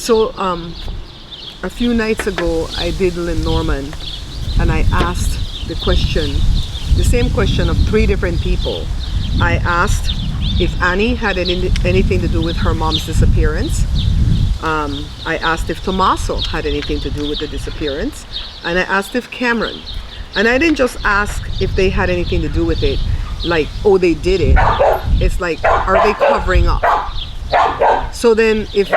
So a few nights ago I did Lenormand, and I asked the question, the same question of 3 different people. I asked if Annie had anything to do with her mom's disappearance. I asked if Tommaso had anything to do with the disappearance, and I asked if Cameron. And I didn't just ask if they had anything to do with it, like, oh, they did it. It's like, are they covering up? So then if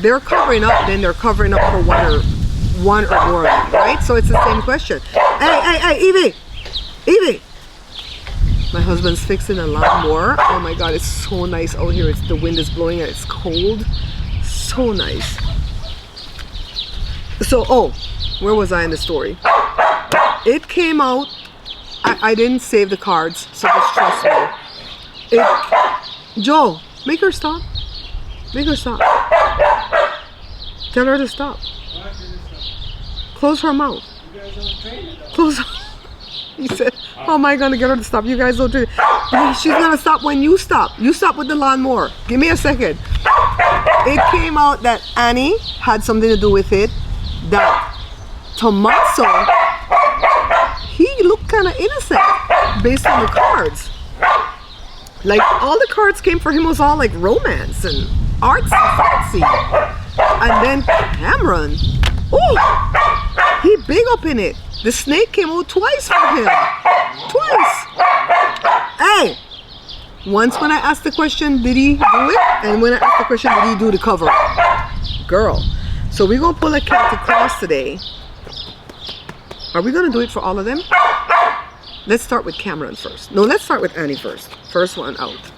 they're covering up, then they're covering up for one or more of them, right? So it's the same question. Hey, Evie! My husband's fixing a lawnmower. Oh my God, it's so nice out here. The wind is blowing and it's cold. So nice. So, where was I in the story? It came out. I didn't save the cards, so just trust me. Joe, make her stop. Make her stop. Tell her to stop. Close her mouth. Close her. He said, how am I going to get her to stop? You guys don't do it. She's going to stop when you stop. You stop with the lawnmower. Give me a second. It came out that Annie had something to do with it. That Tommaso, he looked kind of innocent based on the cards. Like, all the cards came for him was all like romance and artsy fancy. And then Cameron, oh, he big up in it. The snake came out twice for him. Twice. Hey, once when I asked the question, did he do it? And when I asked the question, did he do the cover? Girl. So we're going to pull a cat across today. Are we going to do it for all of them? Let's start with Cameron first. No, let's start with Annie first. First one out.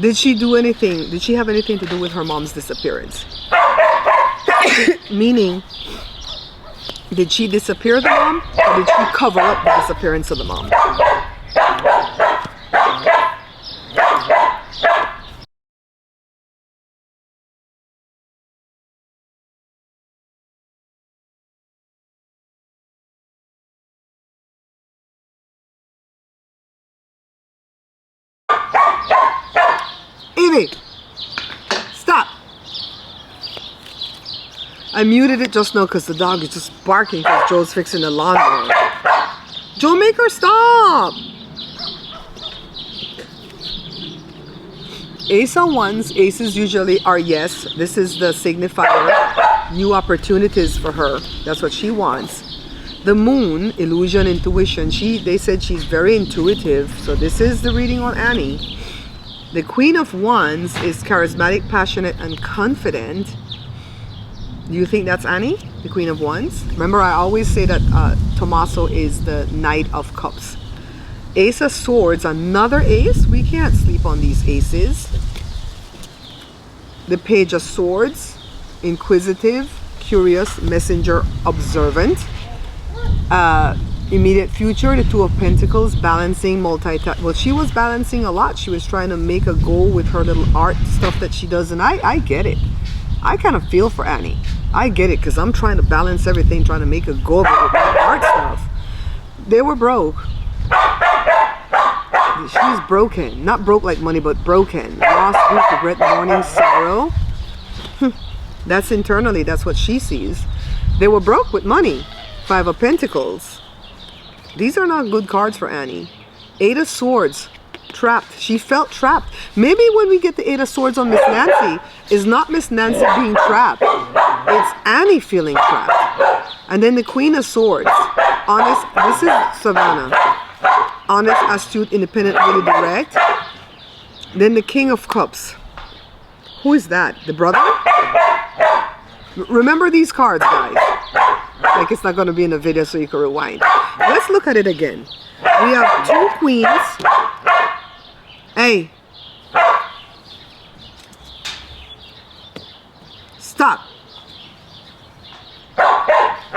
Did she do anything? Did she have anything to do with her mom's disappearance? Meaning, did she disappear the mom, or did she cover up the disappearance of the mom? Evie, stop. I muted it just now because the dog is just barking because Joe's fixing the lawnmower. Joe, make her stop. Ace on ones. Aces usually are yes. This is the signifier. New opportunities for her. That's what she wants. The moon, illusion, intuition. They said she's very intuitive. So this is the reading on Annie. The Queen of Wands is charismatic, passionate, and confident. Do you think that's Annie, the Queen of Wands? Remember, I always say that Tommaso is the Knight of Cups. Ace of Swords, another ace. We can't sleep on these aces. The Page of Swords, inquisitive, curious, messenger, observant. Immediate future, the Two of Pentacles, balancing, multitask. Well, she was balancing a lot. She was trying to make a goal with her little art stuff that she does, and I get it. I kind of feel for Annie. I get it, because I'm trying to balance everything, trying to make a goal with my art stuff. They were broke. She's broken. Not broke like money, but broken. Lost, grief, regret, mourning, sorrow. That's internally, that's what she sees. They were broke with money. 5 of Pentacles. These are not good cards for Annie. 8 of Swords. Trapped. She felt trapped. Maybe when we get the 8 of Swords on Miss Nancy, it's not Miss Nancy being trapped. It's Annie feeling trapped. And then the Queen of Swords. Honest. This is Savannah. Honest, astute, independent, really direct. Then the King of Cups. Who is that? The brother? Remember these cards, guys. Like, it's not going to be in the video, so you can rewind. Let's look at it again. We have 2 queens. Hey. Stop.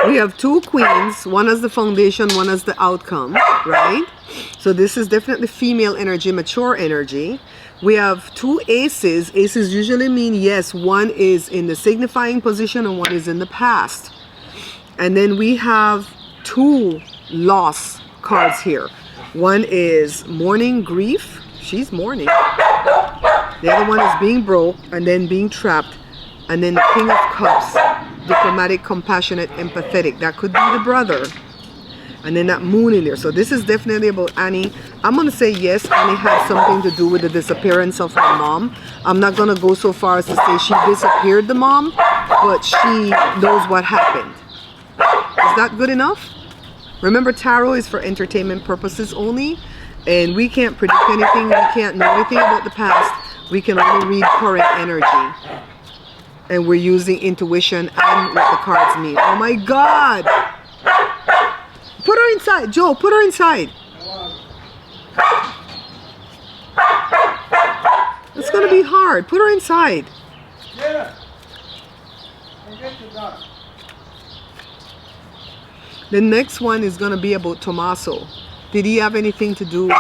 We have 2 queens. One as the foundation, one as the outcome, right? So this is definitely female energy, mature energy. We have 2 aces. Aces usually mean yes. One is in the signifying position and one is in the past. And then we have 2 loss cards here. One is mourning, grief. She's mourning. The other one is being broke and then being trapped. And then the King of Cups, diplomatic, compassionate, empathetic. That could be the brother. And then that moon in there. So this is definitely about Annie. I'm going to say yes, Annie had something to do with the disappearance of her mom. I'm not going to go so far as to say she disappeared the mom, but she knows what happened. Is that good enough? Remember, tarot is for entertainment purposes only, and we can't predict anything. We can't know anything about the past. We can only read current energy. And we're using intuition and what the cards mean. Oh my God! Put her inside, Joe. Put her inside. It's gonna be hard. Put her inside. The next one is gonna be about Tommaso. Did he have anything to do with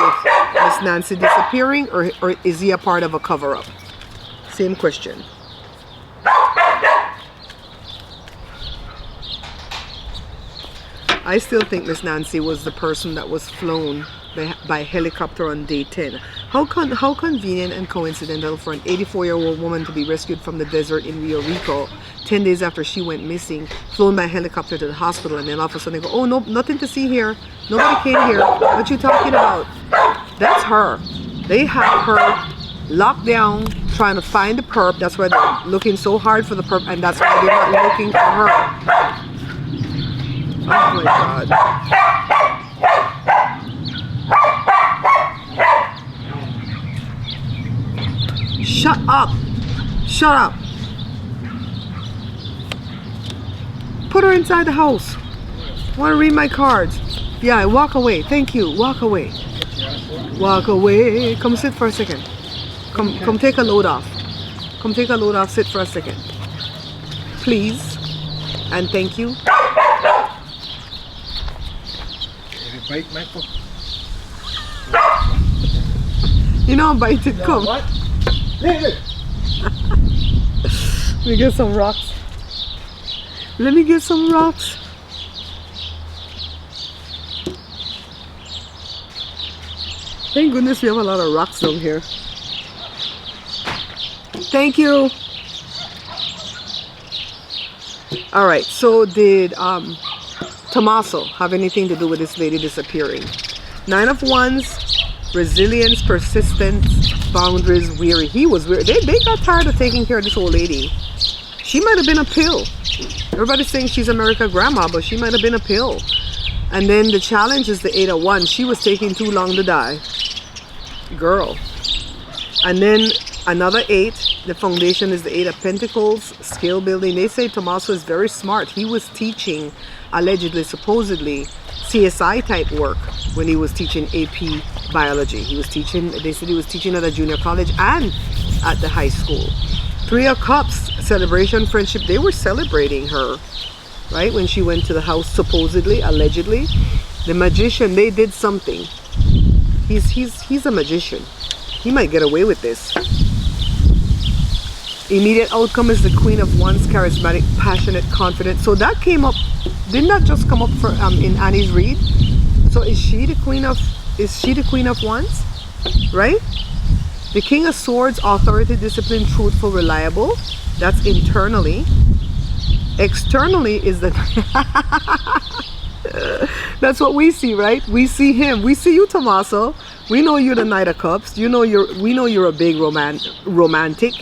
Miss Nancy disappearing, or is he a part of a cover-up? Same question. I still think Miss Nancy was the person that was flown by helicopter on day 10. How convenient and coincidental for an 84-year-old woman to be rescued from the desert in Rio Rico 10 days after she went missing, flown by helicopter to the hospital, and then all of a sudden they go, oh, no, nothing to see here. Nobody came here. What you talking about? That's her. They have her locked down, trying to find the perp. That's why they're looking so hard for the perp, and that's why they're not looking for her. Oh my God. Shut up. Shut up. Put her inside the house. I want to read my cards. Yeah, walk away. Thank you. Walk away. Walk away. Come sit for a second. Come take a load off. Come take a load off. Sit for a second. Please. And thank you. Bite, Michael. You know, bite it, come. What? Let me get some rocks. Let me get some rocks. Thank goodness we have a lot of rocks down here. Thank you. All right, so did Tommaso have anything to do with this lady disappearing? 9 of Wands, resilience, persistence, boundaries, weary. He was weary. They got tired of taking care of this old lady. She might have been a pill. Everybody's saying she's America's grandma, but she might have been a pill. And then the challenge is the 8 of Wands. She was taking too long to die. Girl. And then another 8. The foundation is the 8 of Pentacles, skill building. They say Tommaso is very smart. He was teaching, allegedly, supposedly, CSI type work when he was teaching AP biology. He was teaching, they said he was teaching at a junior college and at the high school. 3 of Cups, celebration, friendship. They were celebrating her, right? When she went to the house, supposedly, allegedly. The Magician, they did something. He's a magician. He might get away with this. Immediate outcome is the Queen of Wands, charismatic, passionate, confident. So that came up, didn't that just come up for in Annie's read? So is she the Queen of Wands? Right? The King of Swords, authority, discipline, truthful, reliable. That's internally. Externally is the that's what we see, right? We see him. We see you, Tommaso. We know you're the Knight of Cups. We know you're a big romantic.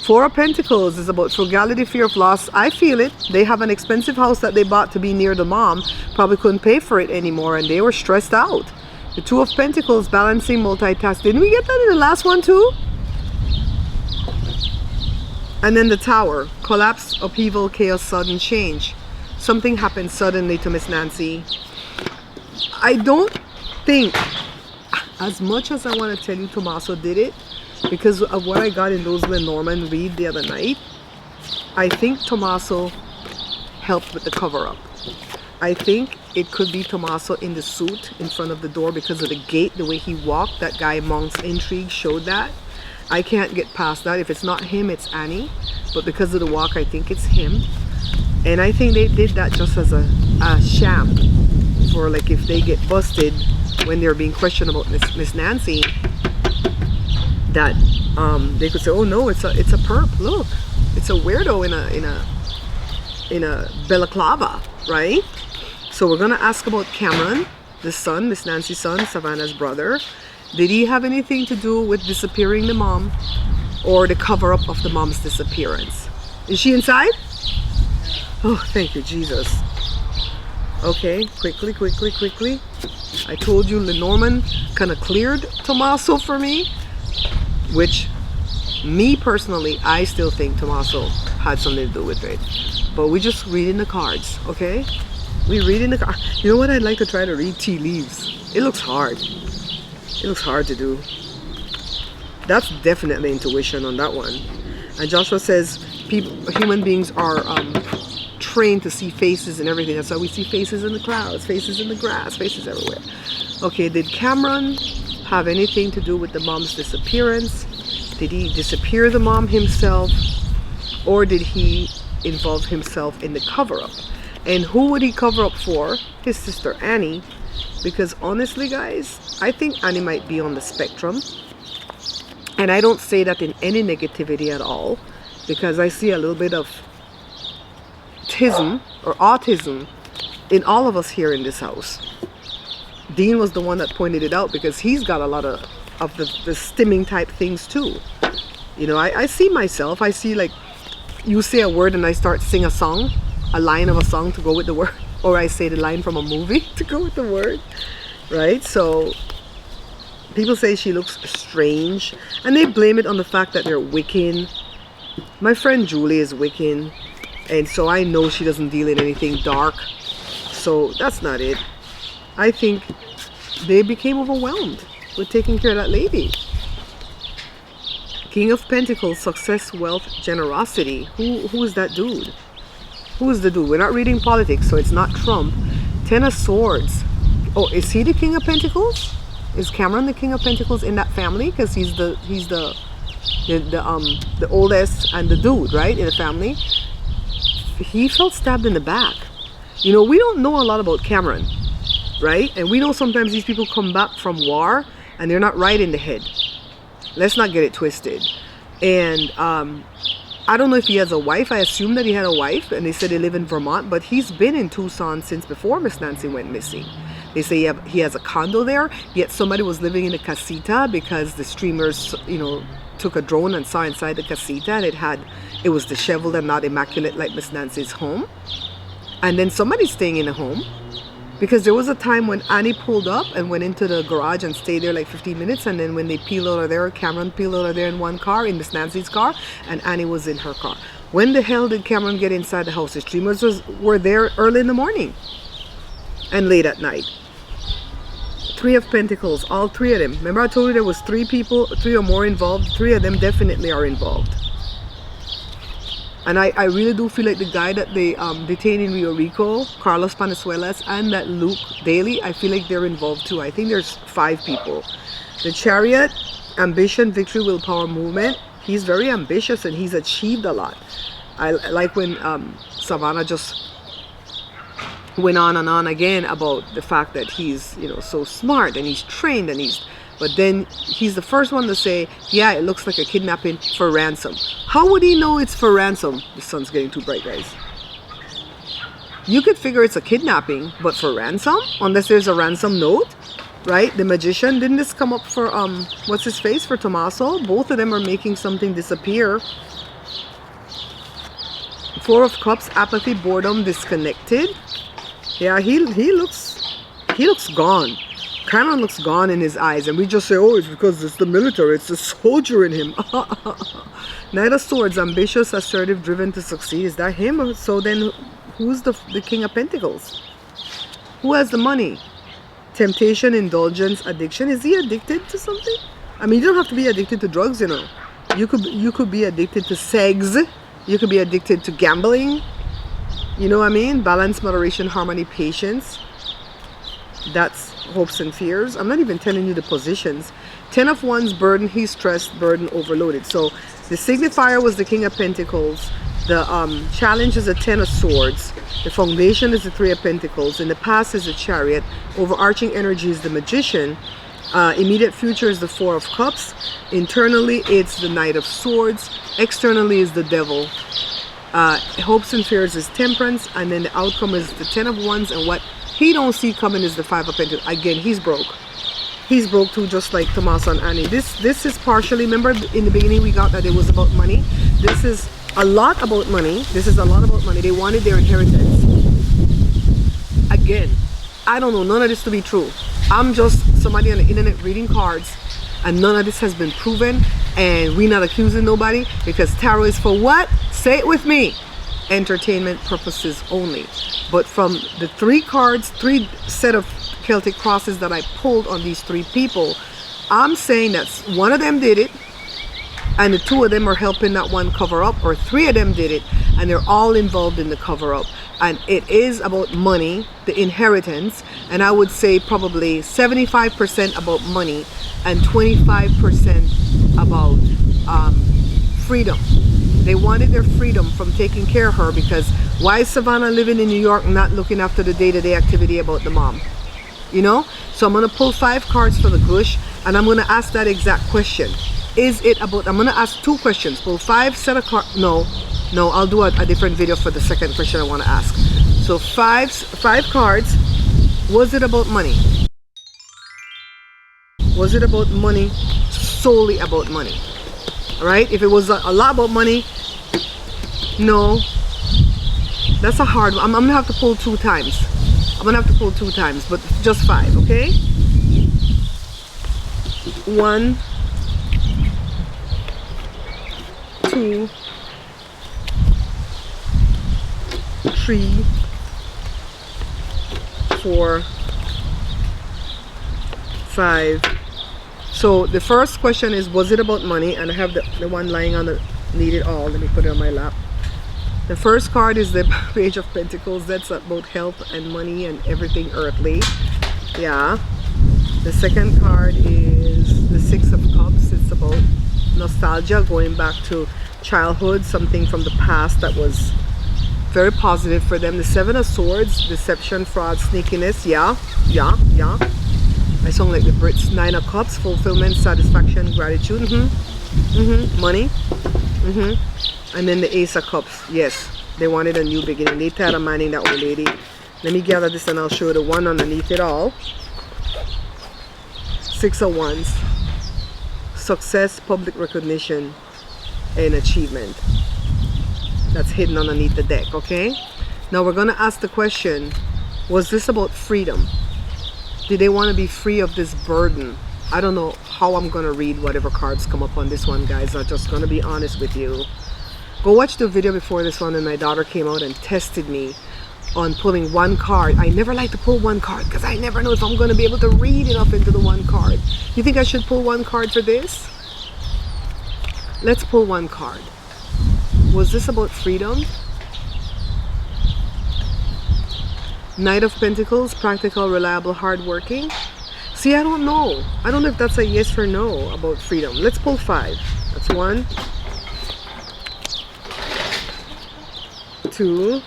4 of Pentacles is about frugality, fear of loss. I feel it. They have an expensive house that they bought to be near the mom. Probably couldn't pay for it anymore, and they were stressed out. The 2 of Pentacles, balancing, multitask. Didn't we get that in the last one too? And then the Tower, collapse, upheaval, chaos, sudden change. Something happened suddenly to Miss Nancy. I don't think, as much as I want to tell you Tommaso did it, because of what I got in those Lenormand read the other night, I think Tommaso helped with the cover-up. I think it could be Tommaso in the suit in front of the door because of the gait, the way he walked. That guy Monk's intrigue showed that. I can't get past that. If it's not him, it's Annie. But because of the walk, I think it's him. And I think they did that just as a sham for, like, if they get busted when they're being questioned about Miss Nancy, that They could say, oh no, it's a perp. Look, it's a weirdo in a balaclava, right? So we're gonna ask about Cameron, the son, Miss Nancy's son, Savannah's brother. Did he have anything to do with disappearing the mom or the cover-up of the mom's disappearance? Is she inside? Oh, thank you, Jesus. Okay, quickly. I told you Lenormand kind of cleared Tommaso for me, which me personally, I still think Tommaso had something to do with it. But we just read in the cards, okay? We read in the card. You know what? I'd like to try to read tea leaves. It looks hard. It looks hard to do. That's definitely intuition on that one. And Joshua says human beings are trained to see faces and everything. That's why we see faces in the clouds, faces in the grass, faces everywhere. Okay, did Cameron have anything to do with the mom's disappearance? Did he disappear the mom himself? Or did he involve himself in the cover-up? And who would he cover up for? His sister Annie. Because honestly, guys, I think Annie might be on the spectrum. And I don't say that in any negativity at all, because I see a little bit of autism in all of us here in this house. Dean was the one that pointed it out, because he's got a lot of the stimming type things too. You know, I see myself. I see, like, you say a word and I start sing a song, a line of a song to go with the word, or I say the line from a movie to go with the word, right? So people say she looks strange, and they blame it on the fact that they're Wiccan. My friend Julie is Wiccan, and so I know she doesn't deal in anything dark. So that's not it. I think they became overwhelmed with taking care of that lady. King of Pentacles, success, wealth, generosity. Who is that dude? Who is the dude? We're not reading politics, so it's not Trump. Ten of Swords. Oh, is he the King of Pentacles? Is Cameron the King of Pentacles in that family? Because he's the oldest and the dude, right, in the family. He felt stabbed in the back. You know, we don't know a lot about Cameron, right? And we know sometimes these people come back from war and they're not right in the head. Let's not get it twisted. And I don't know if he has a wife. I assume that he had a wife, and they said they live in Vermont, but he's been in Tucson since before Miss Nancy went missing. They say he has a condo there, yet somebody was living in a casita because the streamers, you know, took a drone and saw inside the casita, and it was disheveled and not immaculate like Miss Nancy's home. And then somebody's staying in a home, because there was a time when Annie pulled up and went into the garage and stayed there like 15 minutes, and then when they peeled out of there, Cameron peeled out of there in one car, in Miss Nancy's car, and Annie was in her car. When the hell did Cameron get inside the house? The streamers were there early in the morning and late at night. Three of Pentacles, all three of them. Remember I told you there was three people, three or more involved? Three of them definitely are involved. And I really do feel like the guy that they detained in Rio Rico, Carlos Panezuelas, and that Luke Daly, I feel like they're involved too. I think there's 5 people. The Chariot, ambition, victory, willpower, movement. He's very ambitious and he's achieved a lot. I like when Savannah just went on and on again about the fact that he's, you know, so smart and he's trained and but then he's the first one to say, yeah, it looks like a kidnapping for ransom. How would he know it's for ransom? The sun's getting too bright, guys. You could figure it's a kidnapping, but for ransom? Unless there's a ransom note, right? The Magician, didn't this come up for, what's his face, for Tommaso? Both of them are making something disappear. Four of Cups, apathy, boredom, disconnected. Yeah, he looks gone. Cameron looks gone in his eyes, and we just say, oh, it's because it's the military, it's the soldier in him. Knight of Swords, ambitious, assertive, driven to succeed. Is that him? So then who's the King of Pentacles? Who has the money? Temptation, indulgence, addiction. Is he addicted to something? I mean, you don't have to be addicted to drugs, you know. You could be addicted to sex. You could be addicted to gambling. You know what I mean? Balance, moderation, harmony, patience. That's hopes and fears. I'm not even telling you the positions. 10 of Wands, burden, he's stressed, burden, overloaded. So the signifier was the King of Pentacles. The challenge is a 10 of Swords. The foundation is the 3 of Pentacles. In the past is the Chariot. Overarching energy is the Magician. Immediate future is the Four of Cups. Internally, it's the Knight of Swords. Externally is the Devil. Hopes and fears is Temperance, and then the outcome is the Ten of Wands, and what he don't see coming is the Five of Pentacles. Again, he's broke. He's broke too, just like Tommaso and Annie. This is partially, remember in the beginning we got that it was about money. This is a lot about money. This is a lot about money. They wanted their inheritance. Again, I don't know none of this to be true. I'm just somebody on the internet reading cards, and none of this has been proven, and we're not accusing nobody, because tarot is for what? Say it with me. Entertainment purposes only. But from the three cards, three set of Celtic crosses that I pulled on these three people, I'm saying that one of them did it, and the two of them are helping that one cover up, or three of them did it, and they're all involved in the cover up. And it is about money, the inheritance, and I would say probably 75% about money and 25% about freedom. They wanted their freedom from taking care of her, because why is Savannah living in New York not looking after the day-to-day activity about the mom? You know? So I'm going to pull 5 cards for the gush, and I'm going to ask that exact question. Is it about, I'm going to ask 2 questions. Pull 5 set of cards. No, I'll do a different video for the second question I want to ask. So 5 cards. Was it about money? Was it about money? Solely about money? Alright, if it was a lot about money, no. That's a hard one. I'm going to have to pull 2 times. I'm going to have to pull 2 times, but just 5, okay? 1, 2, 3, 4, 5. So the first question is, was it about money? And I have the one lying on the need it all. Let me put it on my lap. The first card is the Page of Pentacles. That's about health and money and everything earthly. Yeah. The second card is the Six of Cups. It's about nostalgia, going back to childhood, something from the past that was very positive for them. The Seven of Swords, deception, fraud, sneakiness. Yeah. I sound like the Brits. 9 of Cups, fulfillment, satisfaction, gratitude. Money. And then the Ace of Cups. Yes, they wanted a new beginning. They tired of minding that old lady. Let me gather this and I'll show you the one underneath it all. 6 of Wands. Success, public recognition, and achievement. That's hidden underneath the deck, okay? Now we're going to ask the question, was this about freedom? Did they want to be free of this burden? I don't know how I'm going to read whatever cards come up on this one, guys. I'm just going to be honest with you. Go watch the video before this one, and my daughter came out and tested me on pulling 1 card. I never like to pull 1 card because I never know if I'm going to be able to read enough into the 1 card. You think I should pull 1 card for this? Let's pull 1 card. Was this about freedom? Knight of Pentacles, practical, reliable, hardworking. See, I don't know. I don't know if that's a yes or no about freedom. Let's pull 5. That's 1, 2,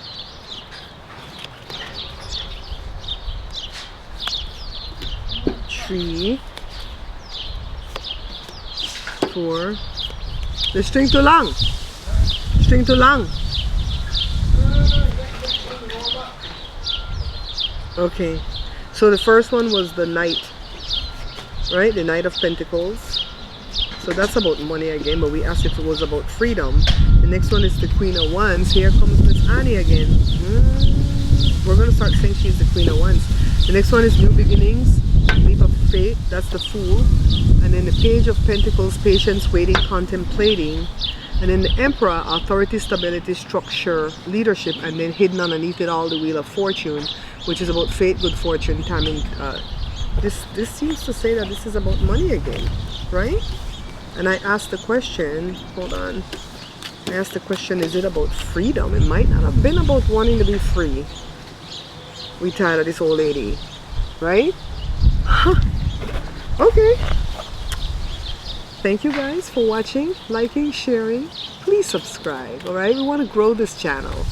3, 4. The string too long. String too long. Okay, so the first one was the Knight, right? The Knight of Pentacles. So that's about money again, but we asked if it was about freedom. The next one is the Queen of Wands. Here comes Miss Annie again. We're going to start saying she's the Queen of Wands. The next one is new beginnings, leap of faith. That's the Fool. And then the Page of Pentacles, patience, waiting, contemplating. And then the Emperor, authority, stability, structure, leadership. And then hidden underneath it all, the Wheel of Fortune, which is about fate, good fortune, timing. This seems to say that this is about money again, right? And I asked the question, hold on. I asked the question, is it about freedom? It might not have been about wanting to be free. We tired of this old lady, right? Huh. Okay. Thank you guys for watching, liking, sharing. Please subscribe, all right? We want to grow this channel.